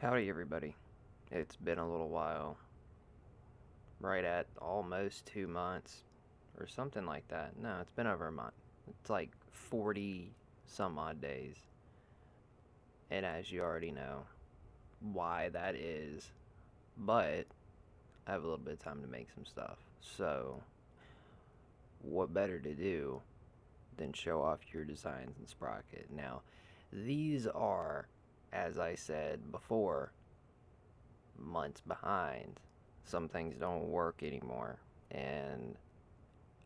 Howdy, everybody. It's been a little while, right at almost 2 months or something like that. No, it's been over a month. It's like 40 some odd days. And as you already know why that is, but I have a little bit of time to make some stuff. So, what better to do than show off your designs in Sprocket? Now, these are, as I said before, months behind. Some things don't work anymore. And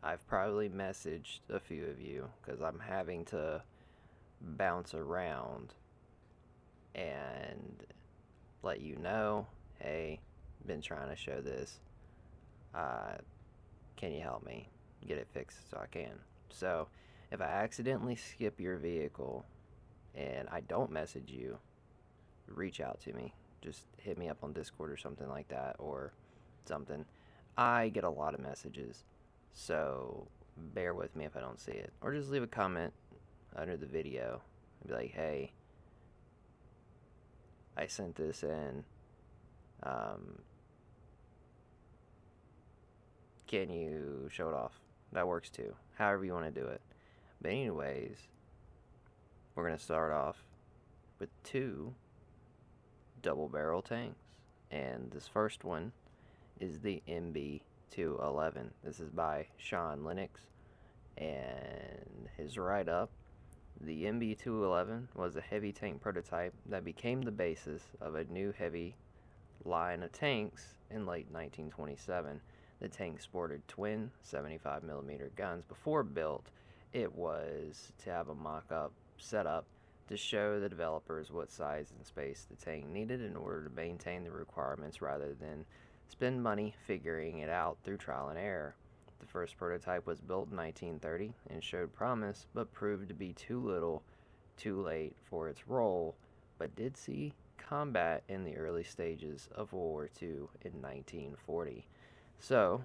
I've probably messaged a few of you because I'm having to bounce around and let you know, hey, been trying to show this. Uh, can you help me get it fixed so I can? So if I accidentally skip your vehicle and I don't message you, reach out to me. Just hit me up on Discord or something like that or something. I get a lot of messages, so bear with me if I don't see it. Or just leave a comment under the video and be like, hey, I sent this in. Um, can you show it off? That works too. However you want to do it. But anyways, we're going to start off with two double barrel tanks. And this first one is the MB211. This is by Sean Lennox, and his write-up. The MB211 was a heavy tank prototype that became the basis of a new heavy line of tanks in late 1927. The tank sported twin 75mm guns. Before built, it was to have a mock-up set up to show the developers what size and space the tank needed in order to maintain the requirements rather than spend money figuring it out through trial and error. The first prototype was built in 1930 and showed promise, but proved to be too little, too late for its role, but did see combat in the early stages of World War II in 1940. So,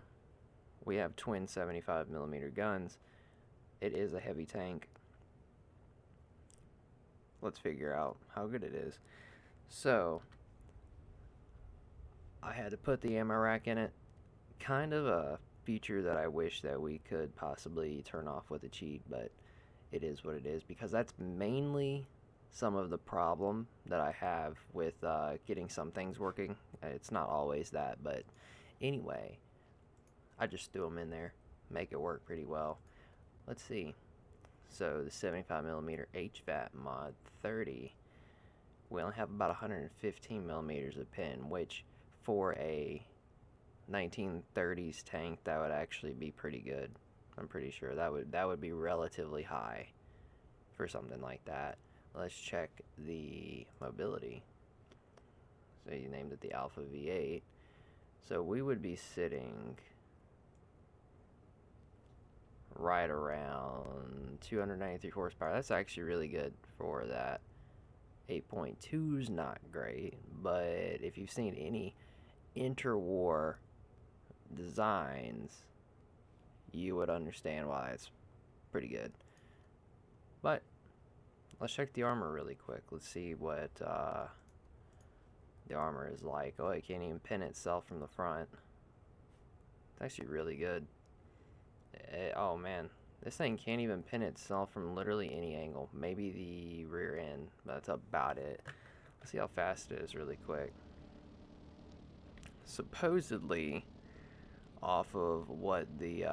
we have twin 75mm guns. It is a heavy tank. Let's figure out how good it is. So, I had to put the ammo rack in it. Kind of a feature that I wish that we could possibly turn off with a cheat, but it is what it is because that's mainly some of the problem that I have with getting some things working. It's not always that, but anyway, I just threw them in there, make it work pretty well. Let's see. So the 75mm HVAT mod 30, we only have about 115mm of pin, which for a 1930s tank, that would actually be pretty good. I'm pretty sure that would be relatively high for something like that. Let's check the mobility. So you named it the Alpha V8. So we would be sitting right around 293 horsepower. That's actually really good for that. 8.2 is not great, but if you've seen any interwar designs, you would understand why it's pretty good. But let's check the armor really quick. Let's see what the armor is like. Oh, it can't even pin itself from the front. It's actually really good. Oh man, this thing can't even pin itself from literally any angle. Maybe the rear end, but that's about it. Let's see how fast it is really quick. Supposedly, off of what the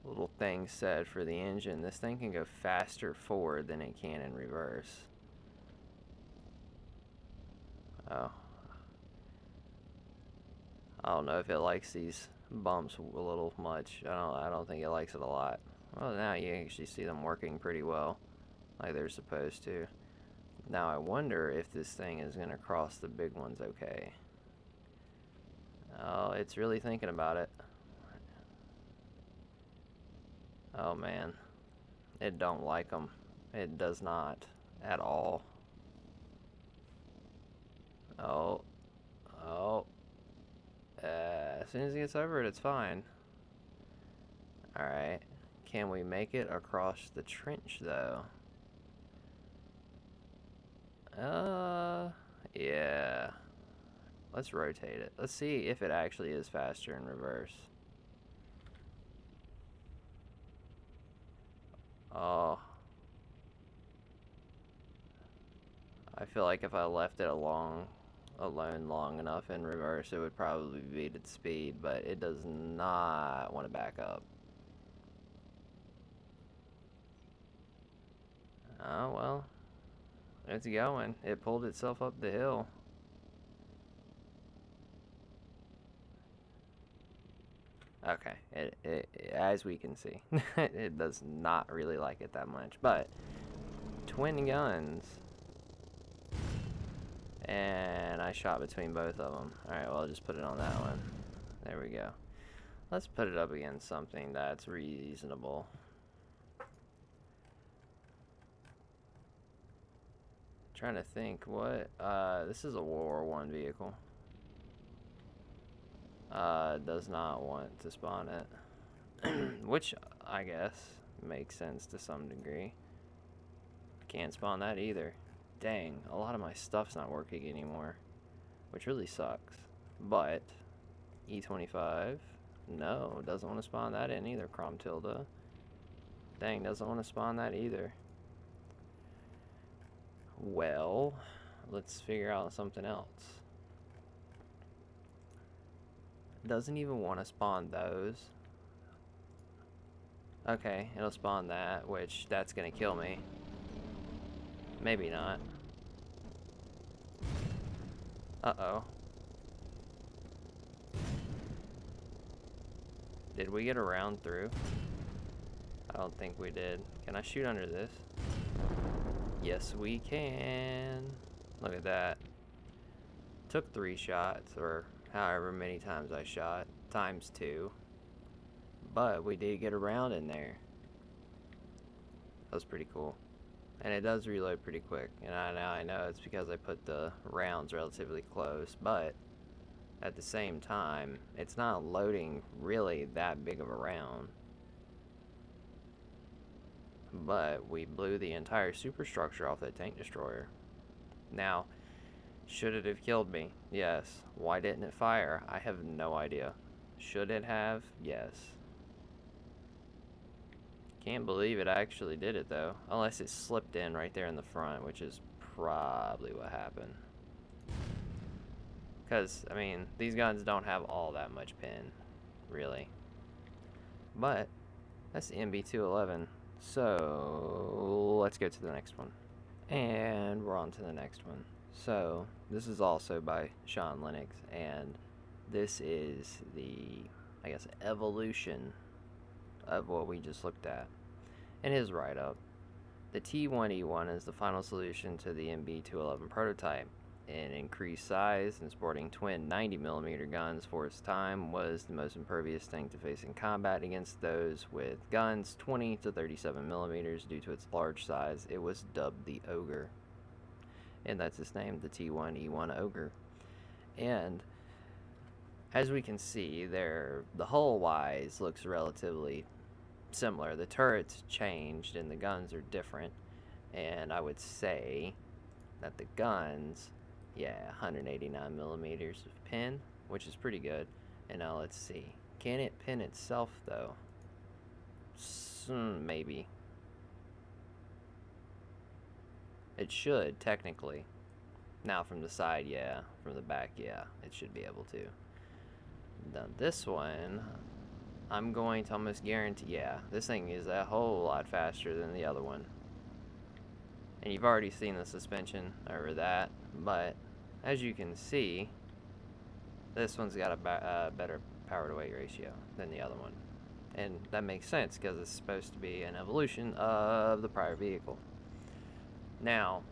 little thing said for the engine, this thing can go faster forward than it can in reverse. Oh. I don't know if it likes these bumps a little much. I don't think it likes it a lot. Well, now you actually see them working pretty well, like they're supposed to. Now I wonder if this thing is going to cross the big ones okay. Oh, it's really thinking about it. Oh man, it don't like them. It does not at all. Oh, oh. As soon as it gets over it, it's fine. Alright. Can we make it across the trench, though? Let's rotate it. Let's see if it actually is faster in reverse. Oh. I feel like if I left it alone long enough in reverse, it would probably beat its speed, but it does not want to back up. Oh, well. It's going. It pulled itself up the hill. Okay, as we can see, it does not really like it that much, but twin guns, and I shot between both of them. Alright, well, I'll just put it on that one. There we go. Let's put it up against something that's reasonable. Trying to think what, this is a World War I vehicle. Does not want to spawn it. Which, I guess, makes sense to some degree. Can't spawn that either. Dang, a lot of my stuff's not working anymore. Which really sucks. But, E25, no, doesn't want to spawn that in either, Crom Tilda. Dang, doesn't want to spawn that either. Well, let's figure out something else. Doesn't even want to spawn those. Okay, it'll spawn that, which that's gonna kill me. Maybe not. Uh-oh. Did we get around through? I don't think we did. Can I shoot under this? Yes, we can. Look at that. Took 3 shots, or however many times I shot, times 2. But we did get around in there. That was pretty cool. And it does reload pretty quick. And I know it's because I put the rounds relatively close, but at the same time, it's not loading really that big of a round. But we blew the entire superstructure off that tank destroyer. Now, should it have killed me? Yes. Why didn't it fire? I have no idea. Should it have? Yes. Can't believe it actually did it though. Unless it slipped in right there in the front, which is probably what happened. Because, I mean, these guns don't have all that much pin, really. But, that's the MB211. So, let's go to the next one. And we're on to the next one. So, this is also by Sean Lennox, and this is the, I guess, evolution of what we just looked at. In his write-up, the T1E1 is the final solution to the MB211 prototype. In increased size and sporting twin 90mm guns for its time, was the most impervious tank to face in combat against those with guns 20 to 37mm. Due to its large size, it was dubbed the Ogre. And that's its name, the T1E1 Ogre. And as we can see there, the hull-wise looks relatively similar. The turret's changed and the guns are different. And I would say that the guns, yeah, 189mm of pin, which is pretty good. And now let's see. Can it pin itself though? Maybe. It should, technically. Now from the side, yeah. From the back, yeah. It should be able to. Now this one, I'm going to almost guarantee, yeah. This thing is a whole lot faster than the other one. And you've already seen the suspension over that. But, as you can see, this one's got a better power to weight ratio than the other one. And that makes sense because it's supposed to be an evolution of the prior vehicle. Now,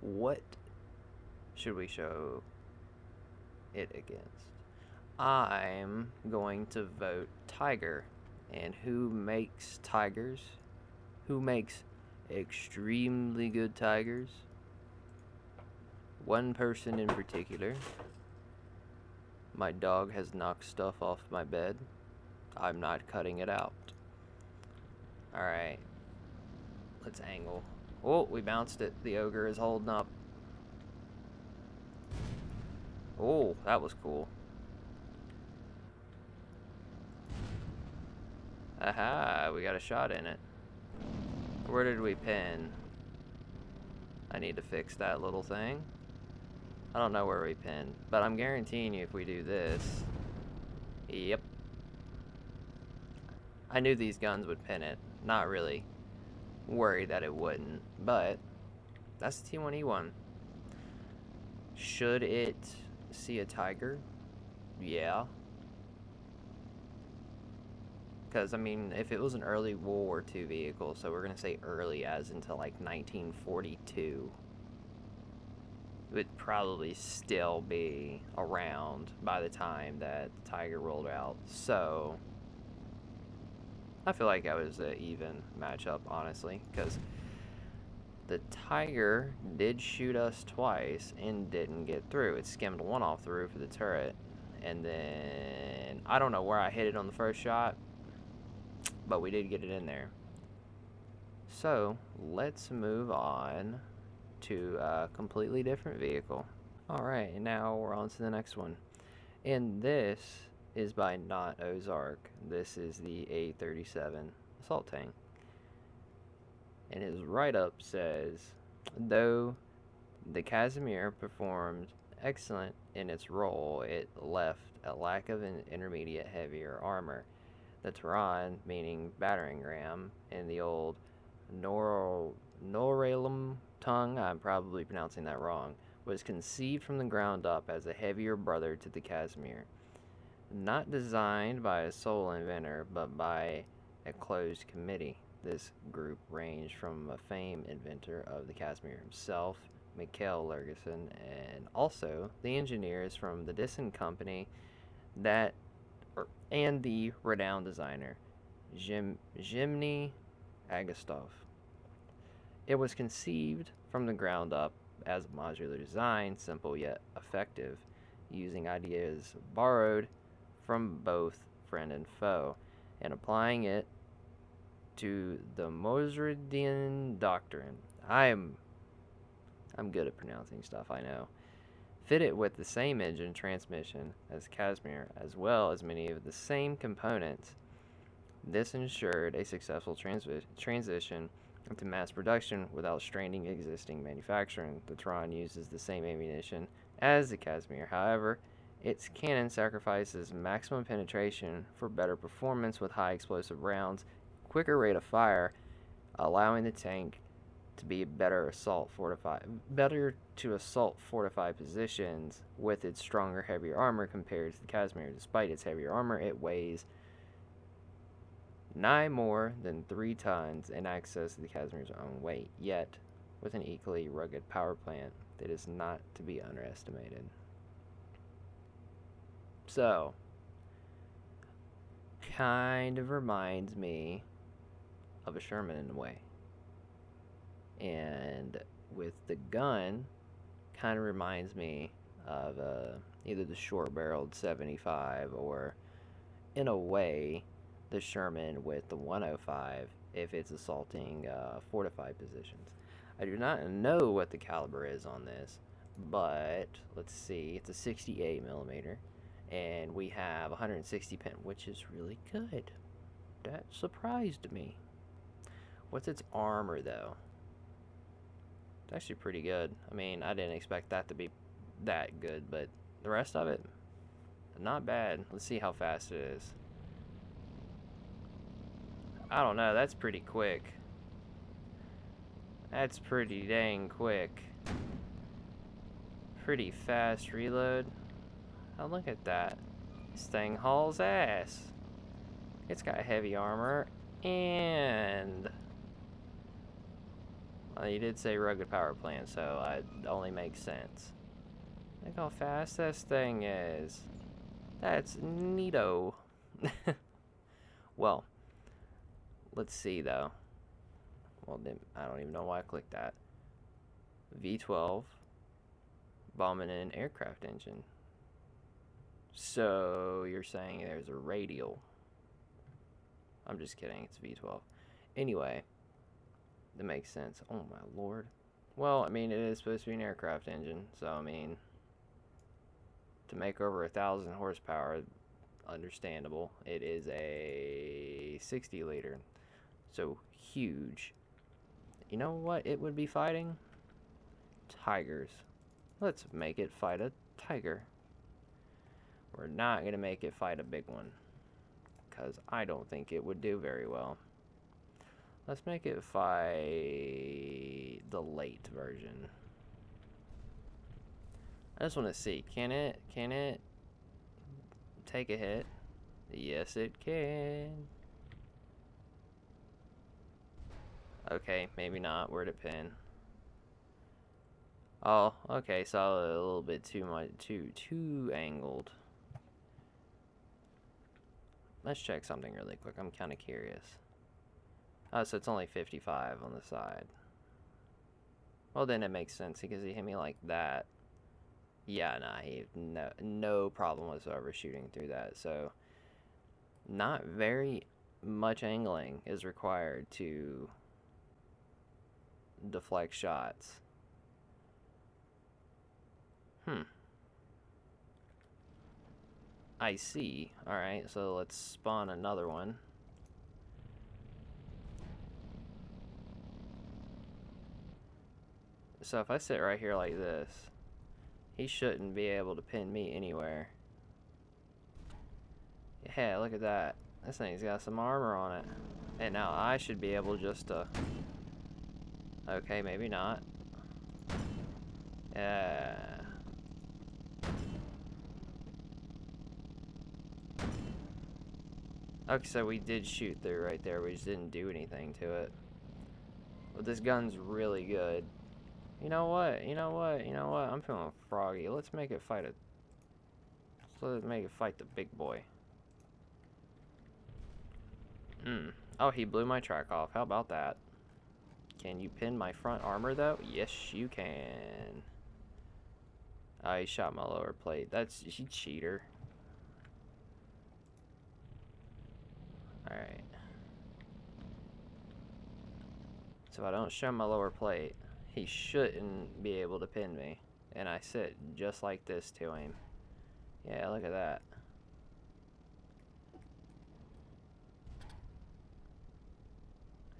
what should we show it against? I'm going to vote Tiger. And who makes Tigers? Who makes extremely good Tigers? One person in particular. My dog has knocked stuff off my bed. I'm not cutting it out. Alright. Let's angle. Oh, we bounced it. The Ogre is holding up. Oh, that was cool. Aha, we got a shot in it. Where did we pin? I need to fix that little thing. I don't know where we pinned, but I'm guaranteeing you if we do this. Yep. I knew these guns would pin it. Not really worried that it wouldn't, but that's the T1E1. Should it see a tiger? Yeah. Because, I mean, if it was an early World War II vehicle, so we're going to say early as into like 1942, it would probably still be around by the time that the Tiger rolled out. So, I feel like that was an even matchup, honestly, because the Tiger did shoot us twice and didn't get through. It skimmed one off the roof of the turret, and then I don't know where I hit it on the first shot, but we did get it in there. So let's move on to a completely different vehicle. Alright, and now we're on to the next one. And this is by Not Ozark. This is the A37 assault tank. And his write-up says, though the Casimir performed excellent in its role, it left a lack of an intermediate heavier armor. The Tehran, meaning battering ram, in the old Noralum tongue, I'm probably pronouncing that wrong, was conceived from the ground up as a heavier brother to the Casimir. Not designed by a sole inventor, but by a closed committee. This group ranged from a famed inventor of the Casimir himself, Mikhail Lergerson, and also the engineers from the Dyson Company and the renowned designer, Zhimny Agastov. It was conceived from the ground up as a modular design, simple yet effective, using ideas borrowed from both friend and foe, and applying it to the Mosredian doctrine. I'm good at pronouncing stuff, I know. Fit it with the same engine transmission as Casimir, as well as many of the same components. This ensured a successful transition into mass production without straining existing manufacturing. The Tehran uses the same ammunition as the Casimir. However, its cannon sacrifices maximum penetration for better performance with high explosive rounds, quicker rate of fire, allowing the tank to be better to assault fortified positions with its stronger, heavier armor compared to the Casimir. Despite its heavier armor, it weighs nigh more than 3 tons in excess of the Casimir's own weight, yet with an equally rugged power plant that is not to be underestimated. So, kind of reminds me of a Sherman in a way. And with the gun, kind of reminds me of either the short-barreled 75 or, in a way, the Sherman with the 105 if it's assaulting fortified positions. I do not know what the caliber is on this, but let's see. It's a 68 millimeter, and we have 160 pin, which is really good. That surprised me. What's its armor though? It's actually pretty good. I mean, I didn't expect that to be that good, but the rest of it, not bad. Let's see how fast it is. I don't know, that's pretty quick. That's pretty dang quick. Pretty fast reload. Oh, look at that. This thing hauls ass. It's got heavy armor, and well, you did say rugged power plant, so it only makes sense. Look how fast this thing is. That's neato. Well, let's see though. Well, then I don't even know why I clicked that. V12 bombing an aircraft engine. So you're saying there's a radial. I'm just kidding, it's V12. Anyway, that makes sense. Oh my lord. Well, I mean, it is supposed to be an aircraft engine, so I mean, To make over 1,000 horsepower, understandable. It is a 60 liter, so huge. You know what it would be fighting? Tigers. Let's make it fight a tiger. We're not going to make it fight a big one, because I don't think it would do very well. Let's make it fight the late version. I just want to see, can it take a hit? Yes, it can. Okay, maybe not. Where'd it pin? Oh, okay, so a little bit too much, too angled. Let's check something really quick. I'm kind of curious. Oh, so it's only 55 on the side. Well, then it makes sense because he hit me like that. Yeah, nah, he no problem whatsoever shooting through that. So, not very much angling is required to deflect shots. I see. Alright, so let's spawn another one. So if I sit right here like this, he shouldn't be able to pin me anywhere. Yeah, look at that. This thing's got some armor on it. And now I should be able just to... Okay, maybe not. Yeah. Okay, so we did shoot through right there. We just didn't do anything to it. But this gun's really good. You know what? I'm feeling froggy. Let's make it fight the big boy. Oh, he blew my track off. How about that? Can you pin my front armor, though? Yes, you can. Oh, he shot my lower plate. That's... he cheater. Alright. So if I don't show my lower plate, he shouldn't be able to pin me. And I sit just like this to him. Yeah, look at that.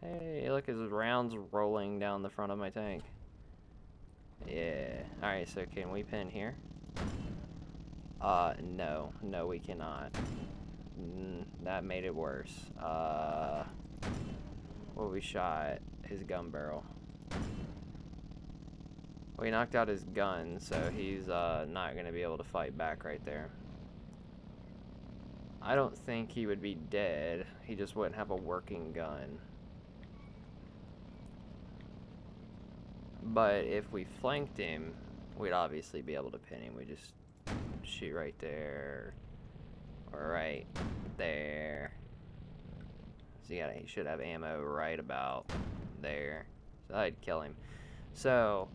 Hey, look, his rounds rolling down the front of my tank. Yeah. Alright, so can we pin here? No. No, we cannot. That made it worse. Well, we shot his gun barrel. We knocked out his gun, so he's not going to be able to fight back right there. I don't think he would be dead. He just wouldn't have a working gun. But if we flanked him, we'd obviously be able to pin him. We just shoot right there. Or right there. So yeah, he should have ammo right about there. So I'd kill him. So,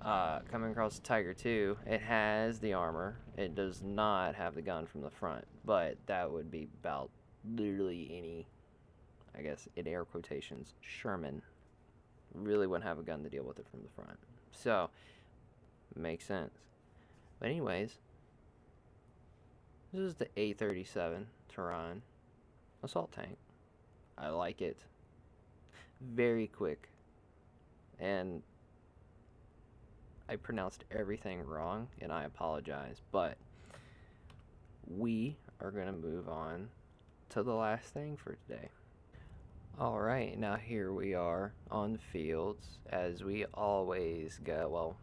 coming across the Tiger 2, it has the armor. It does not have the gun from the front. But that would be about literally any, I guess, in air quotations, Sherman. Really wouldn't have a gun to deal with it from the front. So, makes sense. But anyways, this is the A37 Tehran assault tank. I like it. Very quick. And I pronounced everything wrong, and I apologize. But we are going to move on to the last thing for today. Alright, now here we are on the fields, as we always go, well,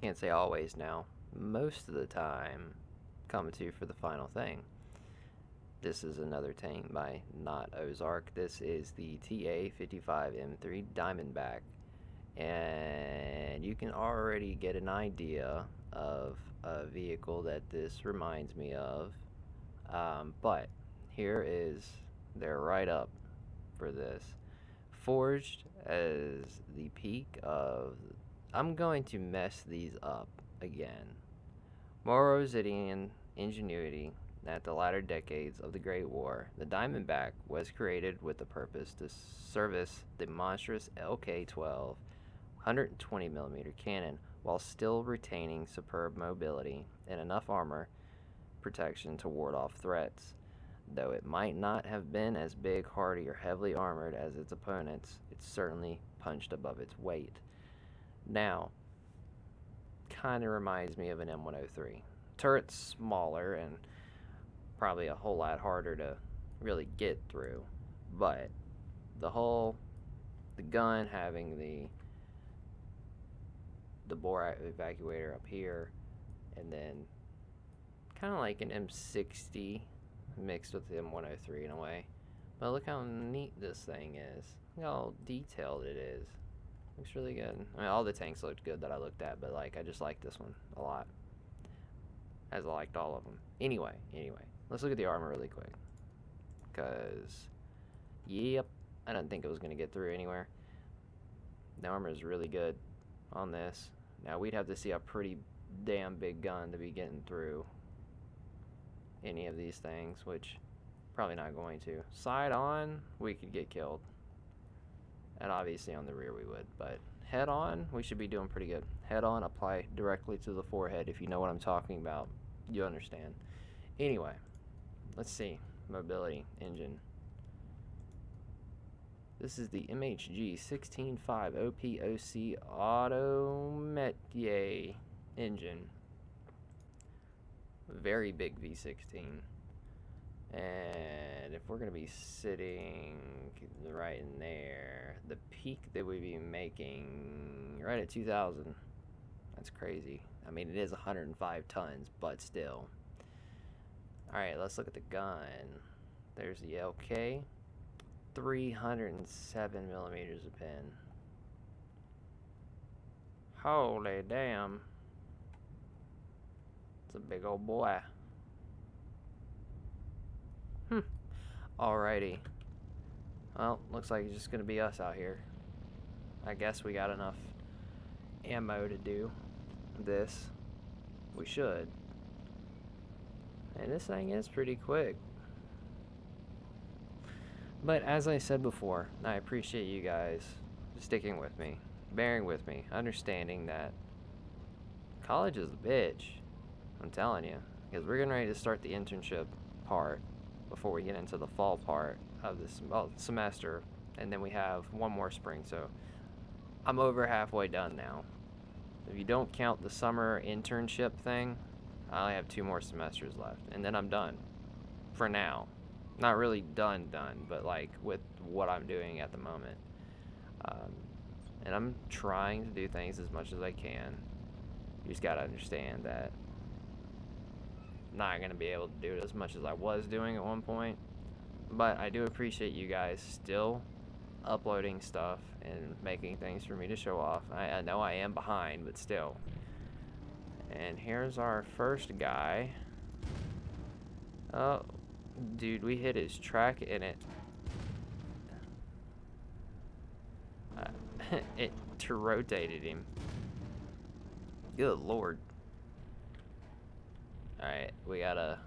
can't say always now, most of the time come to for the final thing. This is another tank by Not Ozark. This is the TA-55M3 Diamondback, and you can already get an idea of a vehicle that this reminds me of, but here is their write-up for this. Forged as the peak of... I'm going to mess these up again. Morosidian ingenuity at the latter decades of the Great War, the Diamondback was created with the purpose to service the monstrous LK-12 120 millimeter cannon while still retaining superb mobility and enough armor protection to ward off threats. Though it might not have been as big, hardy, or heavily armored as its opponents, it certainly punched above its weight. Now, kind of reminds me of an M103. Turret's smaller and probably a whole lot harder to really get through, but the gun having the bore evacuator up here, and then kind of like an M60 mixed with the M103 in a way. But look how neat this thing is. Look how detailed it is. Looks really good. I mean, all the tanks looked good that I looked at, but like I just like this one a lot, as I liked all of them. Anyway, let's look at the armor really quick, cause yep, I didn't think it was gonna get through anywhere. The armor is really good on this. Now we'd have to see a pretty damn big gun to be getting through any of these things, which probably not going to. Side on, we could get killed, and obviously on the rear we would, but head on, we should be doing pretty good. Head on, apply directly to the forehead. If you know what I'm talking about, you understand. Anyway, let's see. Mobility engine. This is the MHG 16.5 OPOC Autométier engine. Very big V16. And if we're going to be sitting right in there, the peak that we'd be making right at 2,000. That's crazy. I mean, it is 105 tons, but still. Alright, let's look at the gun. There's the LK. 307 millimeters of pin. Holy damn. It's a big old boy. Alrighty. Well, looks like it's just gonna be us out here. I guess we got enough ammo to do this. We should. And this thing is pretty quick. But as I said before, I appreciate you guys sticking with me, bearing with me, understanding that college is a bitch. I'm telling you. Because we're getting ready to start the internship part before we get into the fall part of this semester. And then we have one more spring. So I'm over halfway done now. If you don't count the summer internship thing, I only have 2 more semesters left. And then I'm done. For now. Not really done, but like with what I'm doing at the moment. And I'm trying to do things as much as I can. You just gotta understand that I'm not gonna be able to do it as much as I was doing at one point. But I do appreciate you guys still uploading stuff and making things for me to show off. I know I am behind, but still. And here's our first guy. Oh, dude, we hit his track in it. It rotated him. Good lord. Alright, we gotta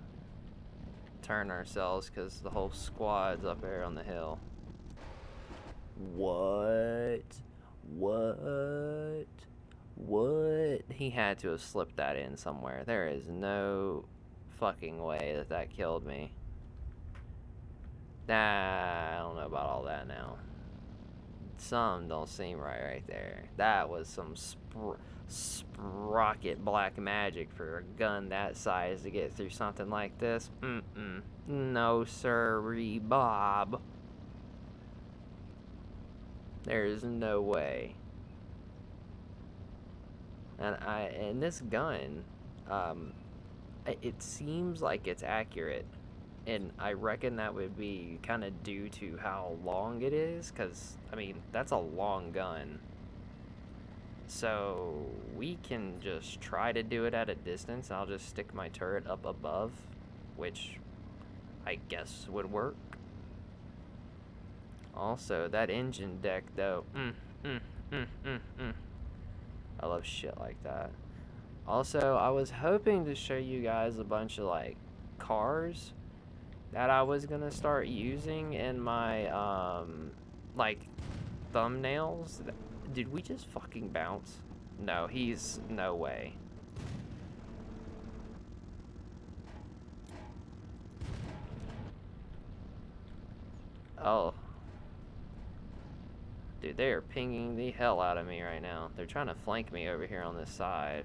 turn ourselves because the whole squad's up there on the hill. What? He had to have slipped that in somewhere. There is no fucking way that that killed me. Nah, I don't know about all that now. Some don't seem right there. That was some Sprocket black magic for a gun that size to get through something like this. No sirree, Bob. There's no way. And this gun, it seems like it's accurate. And I reckon that would be kind of due to how long it is, because, I mean, that's a long gun. So we can just try to do it at a distance. I'll just stick my turret up above, which I guess would work. Also, that engine deck, though, I love shit like that. Also, I was hoping to show you guys a bunch of, like, cars that I was gonna start using in my like thumbnails, Did we just fucking bounce? No, he's... no way. Oh. Dude, they are pinging the hell out of me right now. They're trying to flank me over here on this side.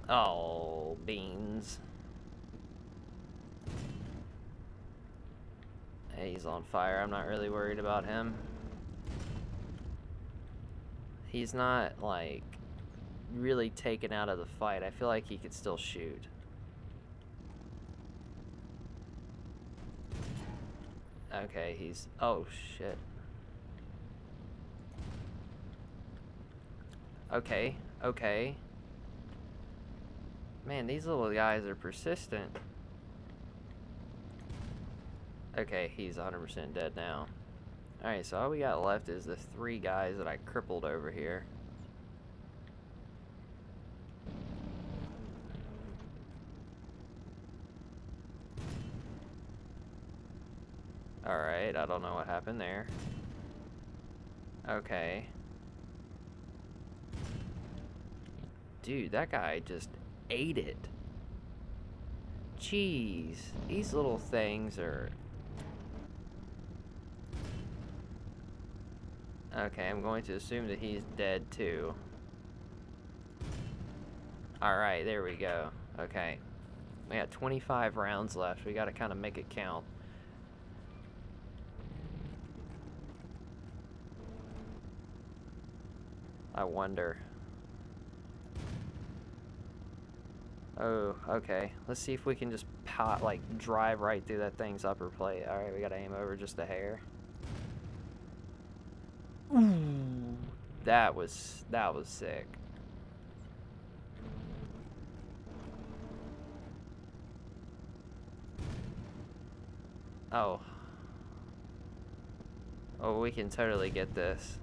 Oh, beans. Hey, he's on fire. I'm not really worried about him. He's not, like, really taken out of the fight. I feel like he could still shoot. Okay, he's... oh, shit. Okay, okay. Man, these little guys are persistent. Okay, he's 100% dead now. Alright, so all we got left is the 3 guys that I crippled over here. Alright, I don't know what happened there. Okay. Dude, that guy just ate it. Jeez, these little things are... okay, I'm going to assume that he's dead too. Alright, there we go. Okay. We got 25 rounds left. We gotta kind of make it count. I wonder. Oh, okay. Let's see if we can just like drive right through that thing's upper plate. Alright, we gotta aim over just a hair. Ooh. That was sick. Oh. Oh, we can totally get this.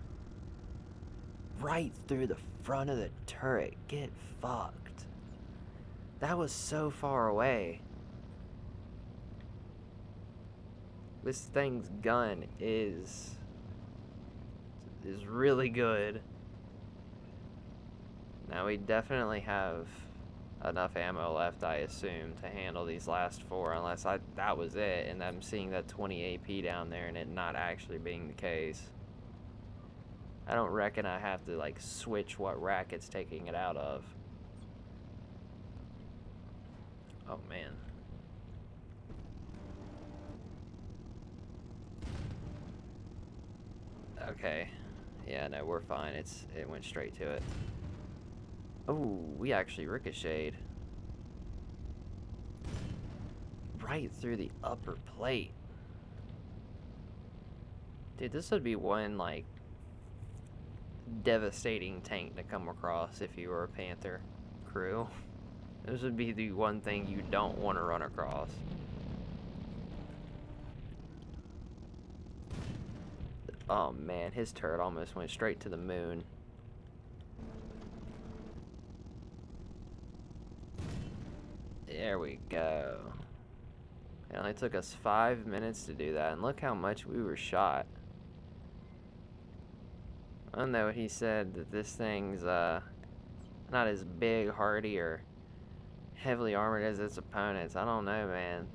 Right through the front of the turret. Get fucked. That was so far away. This thing's gun is really good. Now we definitely have enough ammo left, I assume, to handle these last 4, unless that was it, and I'm seeing that 20 AP down there and it not actually being the case. I don't reckon I have to, like, switch what rack it's taking it out of. Oh, man. Okay. Yeah, no, we're fine. It went straight to it. Oh, we actually ricocheted. Right through the upper plate. Dude, this would be one, like, devastating tank to come across if you were a Panther crew. This would be the one thing you don't want to run across. Oh man, his turret almost went straight to the moon. There we go. It only took us 5 minutes to do that, and look how much we were shot. I don't know what he said, that this thing's not as big, hardy, or heavily armored as its opponents. I don't know, man.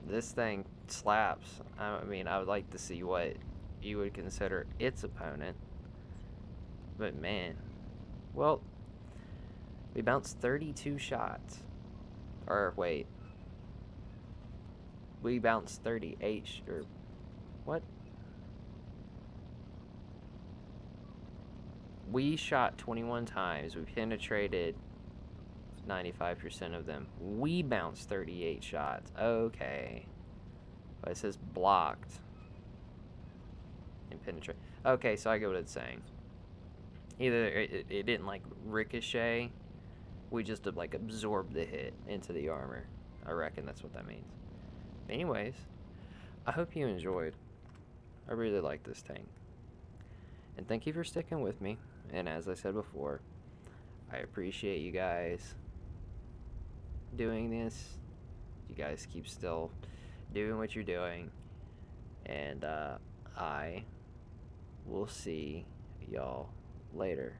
This thing slaps. I mean, I would like to see what you would consider its opponent. But man, well, we bounced 32 shots. Or wait, we bounced 38, or what? We shot 21 times. We penetrated 95% of them. We bounced 38 shots. Okay. But it says blocked and penetrate. Okay, so I get what it's saying. Either it didn't like ricochet. We just like absorbed the hit into the armor. I reckon that's what that means. Anyways, I hope you enjoyed. I really like this tank. And thank you for sticking with me. And as I said before, I appreciate you guys doing this. You guys keep still doing what you're doing. And I will see y'all later.